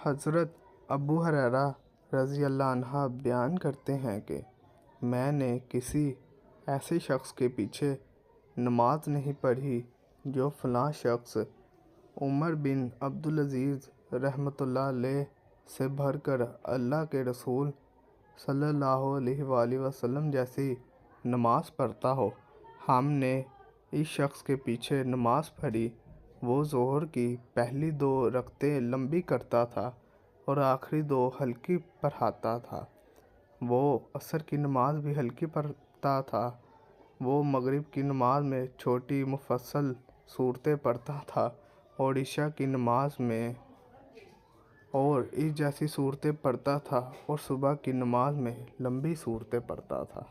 حضرت ابو ہریرہ رضی اللہ عنہ بیان کرتے ہیں کہ میں نے کسی ایسے شخص کے پیچھے نماز نہیں پڑھی جو فلاں شخص عمر بن عبدالعزیز رحمۃ اللہ علیہ سے بڑھ کر اللہ کے رسول صلی اللہ علیہ وآلہ وسلم جیسی نماز پڑھتا ہو۔ ہم نے اس شخص کے پیچھے نماز پڑھی، وہ ظہر کی پہلی 2 رکعتیں لمبی کرتا تھا اور آخری 2 ہلکی پڑھاتا تھا۔ وہ عصر کی نماز بھی ہلکی پڑھتا تھا۔ وہ مغرب کی نماز میں چھوٹی مفصل صورتیں پڑھتا تھا اور عشاء کی نماز میں اور اس جیسی صورتیں پڑھتا تھا اور صبح کی نماز میں لمبی صورتیں پڑھتا تھا۔